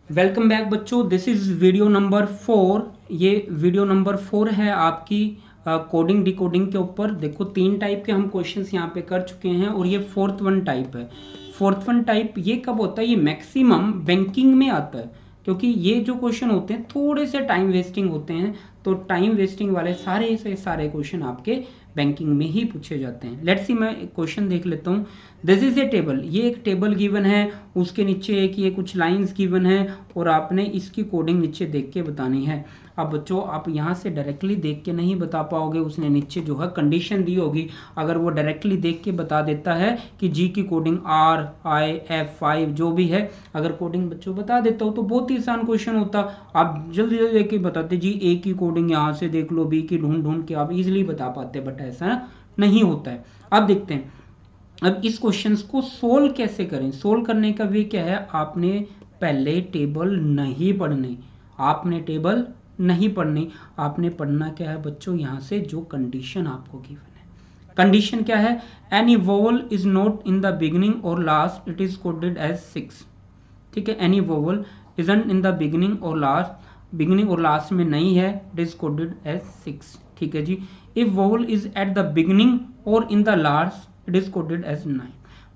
Welcome back बच्चों, this is video number 4। ये video number 4 है आपकी कोडिंग डिकोडिंग के ऊपर। देखो 3 टाइप के हम क्वेश्चंस यहाँ पे कर चुके हैं और ये फोर्थ वन टाइप है। फोर्थ वन टाइप ये कब होता है? ये मैक्सिमम बैंकिंग में आता है, क्योंकि ये जो क्वेश्चन होते हैं थोड़े से टाइम वेस्टिंग होते हैं। तो टाइम वेस्टिंग वाले सारे से सारे क्वेश्चन आपके बैंकिंग में ही पूछे जाते हैं। लेट्स सी, मैं क्वेश्चन देख लेता हूँ। दिस इज ए टेबल, ये एक टेबल गिवन है, उसके नीचे एक ये कुछ लाइंस गिवन है और आपने इसकी कोडिंग नीचे देख के बतानी है। अब बच्चों आप यहाँ से डायरेक्टली देख के नहीं बता पाओगे, उसने नीचे जो है कंडीशन दी होगी। अगर वो डायरेक्टली देख के बता देता है कि जी की कोडिंग RIF5 जो भी है, अगर कोडिंग बच्चों बता देता हो तो बहुत ही आसान क्वेश्चन होता। आप जल्दी जल्दी देख के बताते जी ए की कोडिंग यहाँ से देख लो, बी की ढूंढ ढूंढ के आप इजिली बता पाते, बट ऐसा नहीं होता है। अब देखते हैं अब इस क्वेश्चंस को सोल्व कैसे करें। सोल्व करने का वे क्या है, आपने पहले टेबल नहीं पढ़नी, आपने टेबल नहीं पढ़नी, आपने पढ़ना क्या है बच्चों, यहाँ से जो कंडीशन आपको गिवन है। कंडीशन क्या है? Any vowel is not in the beginning और last, it is coded as 6। ठीक है, any vowel isn't in the beginning और लास्ट में नहीं है, इट इज कोडेड एज 6। ठीक है जी। If vowel is at the beginning और in the last, it is coded as 9।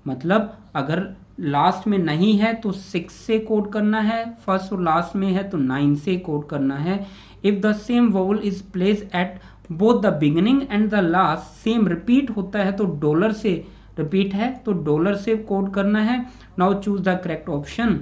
मतलब अगर लास्ट में नहीं है तो 6 से कोड करना है, फर्स्ट और लास्ट में है तो 9 से कोड करना है। If the same vowel is place at both the beginning and the last, same repeat होता है तो डॉलर से, रिपीट है तो डॉलर से कोड करना है। Now choose the correct option.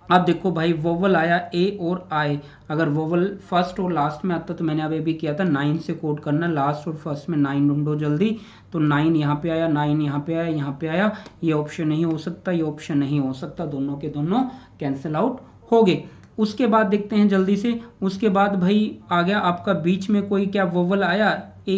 अब देखो भाई, वोवल आया ए और आई, अगर वोवल फर्स्ट और लास्ट में आता तो मैंने अब भी किया था 9 से कोड करना, लास्ट और फर्स्ट में 9 ढूंढो जल्दी। तो 9 यहाँ पे आया, 9 यहाँ पे आया, यहाँ पे आया। ये ऑप्शन नहीं हो सकता, ये ऑप्शन नहीं हो सकता, दोनों के दोनों कैंसिल आउट हो गए। उसके बाद देखते हैं जल्दी से। उसके बाद भाई आ गया आपका बीच में कोई क्या वोवल आया, ए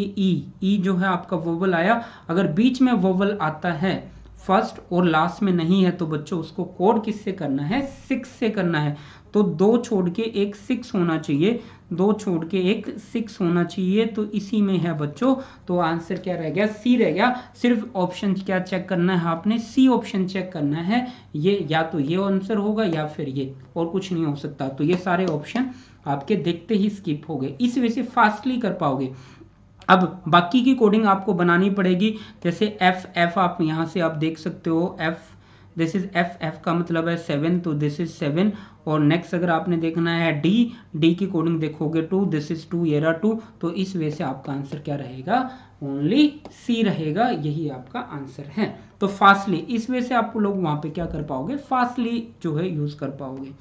ई जो है आपका वोवल आया। अगर बीच में वोवल आता है फर्स्ट और लास्ट में नहीं है तो बच्चों उसको कोड किससे करना है? 6 से करना है। तो 2 छोड़ के एक 6 होना चाहिए, 2 छोड़ के एक 6 होना चाहिए, तो इसी में है बच्चों। तो आंसर क्या रह गया? सी रह गया। सिर्फ ऑप्शन क्या चेक करना है आपने? सी ऑप्शन चेक करना है। ये या तो ये आंसर होगा या फिर ये, और कुछ नहीं हो सकता। तो ये सारे ऑप्शन आपके देखते ही स्किप हो गए, इस वजह से फास्टली कर पाओगे। अब बाकी की कोडिंग आपको बनानी पड़ेगी। जैसे एफ आप यहाँ से आप देख सकते हो, एफ, दिस इज एफ का मतलब है 7, तो दिस इज 7। और नेक्स्ट अगर आपने देखना है डी की कोडिंग देखोगे 2, दिस इज 2, ये रहा 2। तो इस वे से आपका आंसर क्या रहेगा? ओनली सी रहेगा, यही आपका आंसर है। तो फास्टली इस वे से आप लोग वहां पे क्या कर पाओगे? फास्टली जो है यूज कर पाओगे।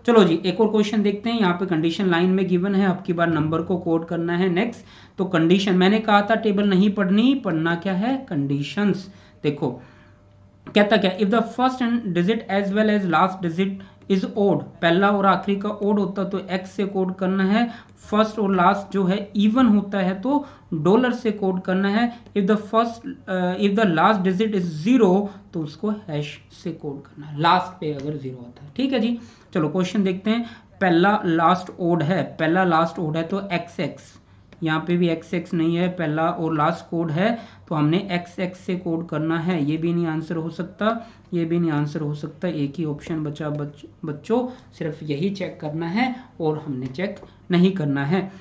चलो जी, एक और क्वेश्चन देखते हैं। यहाँ पे कंडीशन लाइन में गिवन है, अब की बार नंबर को कोड करना है। नेक्स्ट, तो कंडीशन मैंने कहा था टेबल नहीं पढ़नी, पढ़ना क्या है? कंडीशंस। देखो कहता क्या, if the first digit as well as last digit is odd, पहला और आखिरी का ओड होता तो एक्स से कोड करना है। फर्स्ट और लास्ट जो है इवन होता है तो डॉलर से कोड करना है। If the last digit is 0 तो उसको हैश से कोड करना है, लास्ट पे अगर 0 होता है। ठीक है जी। चलो क्वेश्चन देखते हैं। पहला लास्ट ओड है, पहला लास्ट ओड है तो एक्स एक्स, यहाँ पे भी एक्स एक्स नहीं है, पहला और लास्ट कोड है तो हमने एक्स एक्स से कोड करना है। ये भी नहीं आंसर हो सकता, ये भी नहीं आंसर हो सकता। एक ही ऑप्शन बचा बच्चों, सिर्फ यही चेक करना है और हमने चेक नहीं करना है।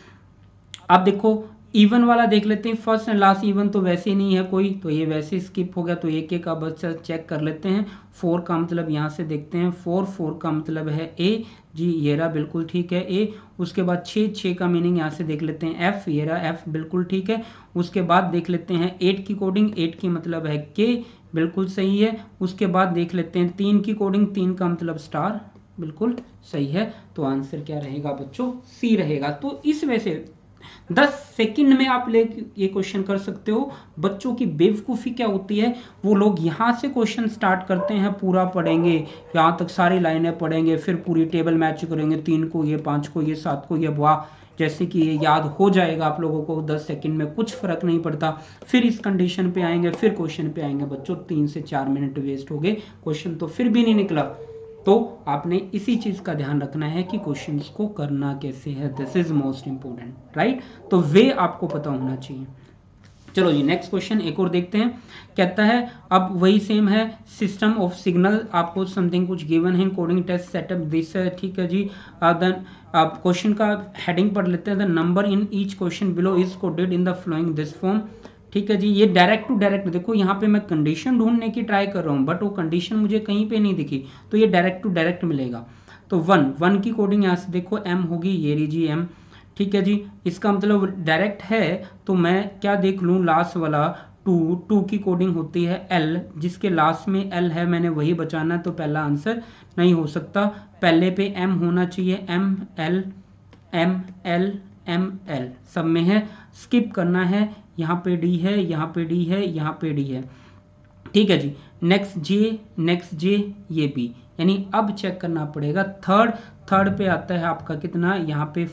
अब देखो इवन वाला देख लेते हैं, फर्स्ट एंड लास्ट इवन तो वैसे ही नहीं है कोई, तो ये वैसे स्किप हो गया। तो एक एक का बच्चा चेक कर लेते हैं। 4 का मतलब यहाँ से देखते हैं, 4 का मतलब है ए जी, ये रहा बिल्कुल ठीक है ए। उसके बाद 6 का मीनिंग यहाँ से देख लेते हैं एफ, ये रहा एफ बिल्कुल ठीक है। उसके बाद देख लेते हैं 8 की कोडिंग, 8 की मतलब है के, बिल्कुल सही है। उसके बाद देख लेते हैं 3 की कोडिंग, 3 का मतलब स्टार, बिल्कुल सही है। तो आंसर क्या रहेगा बच्चों? सी रहेगा। तो इस वजह से 10 सेकंड में आप ये क्वेश्चन कर सकते हो। बच्चों की बेवकूफ़ी क्या होती है, वो लोग यहाँ से क्वेश्चन स्टार्ट करते हैं, पूरा पढ़ेंगे, यहाँ तक सारी लाइनें पढ़ेंगे, फिर पूरी टेबल मैच करेंगे, 3 को ये, 5 को ये, 7 को ये, वाह जैसे कि ये याद हो जाएगा आप लोगों को 10 सेकंड में, कुछ फर्क नहीं पड़ता। फिर इस कंडीशन पे आएंगे, फिर क्वेश्चन पे आएंगे बच्चों, 3 से 4 मिनट वेस्ट हो गए, क्वेश्चन तो फिर भी नहीं निकला। तो आपने इसी चीज का ध्यान रखना है कि क्वेश्चंस को करना कैसे है, this is most important, right. तो वे आपको पता होना चाहिए। चलो जी नेक्स्ट क्वेश्चन एक और देखते हैं। कहता है अब वही सेम है, सिस्टम ऑफ सिग्नल, आपको समथिंग कुछ गिवन है, कोडिंग टेस्ट सेटअप दिस है, ठीक है जी। देन आप क्वेश्चन का हेडिंग पढ़ लेते हैं, the number in each question below is coded in the flowing this form, ठीक है जी। ये डायरेक्ट टू डायरेक्ट, देखो यहाँ पे मैं कंडीशन ढूंढने की ट्राई कर रहा हूँ बट वो कंडीशन मुझे कहीं पे नहीं दिखी, तो ये डायरेक्ट टू डायरेक्ट मिलेगा। तो वन की कोडिंग यहाँ से देखो एम होगी, ये लीजिए एम, ठीक है जी। इसका मतलब डायरेक्ट है, तो मैं क्या देख लूँ लास्ट वाला टू की कोडिंग होती है एल, जिसके लास्ट में एल है मैंने वही बचाना है, तो पहला आंसर नहीं हो सकता। पहले पे एम होना चाहिए, M L M L M L सब में है, स्किप करना है, यहाँ पे डी है, यहाँ पे डी है, यहाँ पे डी है, ठीक है जी। नेक्स्ट जे ये बी, यानी अब चेक करना पड़ेगा। थर्ड पे आता है आपका कितना, यहाँ पे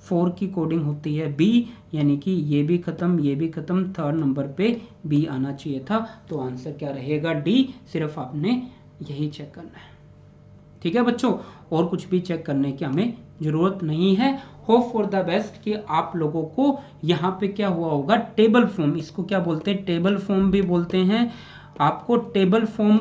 4 की कोडिंग होती है बी, यानी कि ये भी खत्म, ये भी खत्म, थर्ड नंबर पे बी आना चाहिए था, तो आंसर क्या रहेगा डी। सिर्फ आपने यही चेक करना है, ठीक है बच्चों, और कुछ भी चेक करने की हमें जरूरत नहीं है। होप फॉर द बेस्ट कि आप लोगों को यहाँ पे क्या हुआ होगा, टेबल फॉर्म, इसको क्या बोलते हैं, टेबल फॉर्म भी बोलते हैं। आपको table form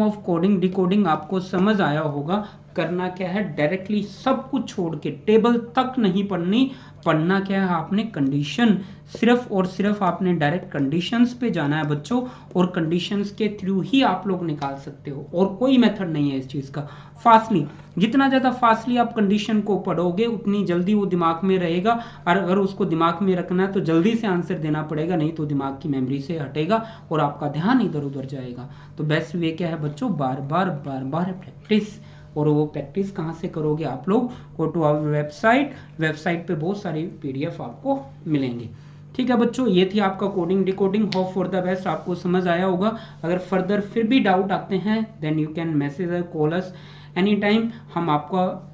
of coding decoding आपको समझ आया होगा। करना क्या है, डायरेक्टली सब कुछ छोड़ के टेबल तक नहीं पढ़ना क्या है, आपने कंडीशन, सिर्फ और सिर्फ आपने डायरेक्ट कंडीशंस पे जाना है बच्चों, और कंडीशंस के थ्रू ही आप लोग निकाल सकते हो, और कोई मेथड नहीं है इस चीज का। फास्टली, जितना ज्यादा फास्टली आप कंडीशन को पढ़ोगे उतनी जल्दी वो दिमाग में रहेगा, और अगर उसको दिमाग में रखना है तो जल्दी से आंसर देना पड़ेगा, नहीं तो दिमाग की मेमोरी से हटेगा और आपका ध्यान इधर उधर जाएगा। तो बेस्ट वे क्या है बच्चों, बार बार प्रैक्टिस। और वो प्रैक्टिस कहाँ से करोगे आप लोग, गो टू आवर वेबसाइट पे बहुत सारी पीडीएफ आपको मिलेंगे, ठीक है बच्चों। ये थी आपका coding decoding. Hope for the best आपको समझ आया होगा। अगर फर्दर फिर भी डाउट आते हैं देन यू कैन मैसेज और कॉल अस एनी टाइम, हम आपका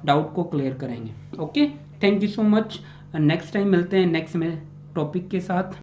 डाउट को क्लियर करेंगे। Okay, thank you so much. Next time मिलते हैं नेक्स्ट में टॉपिक के साथ।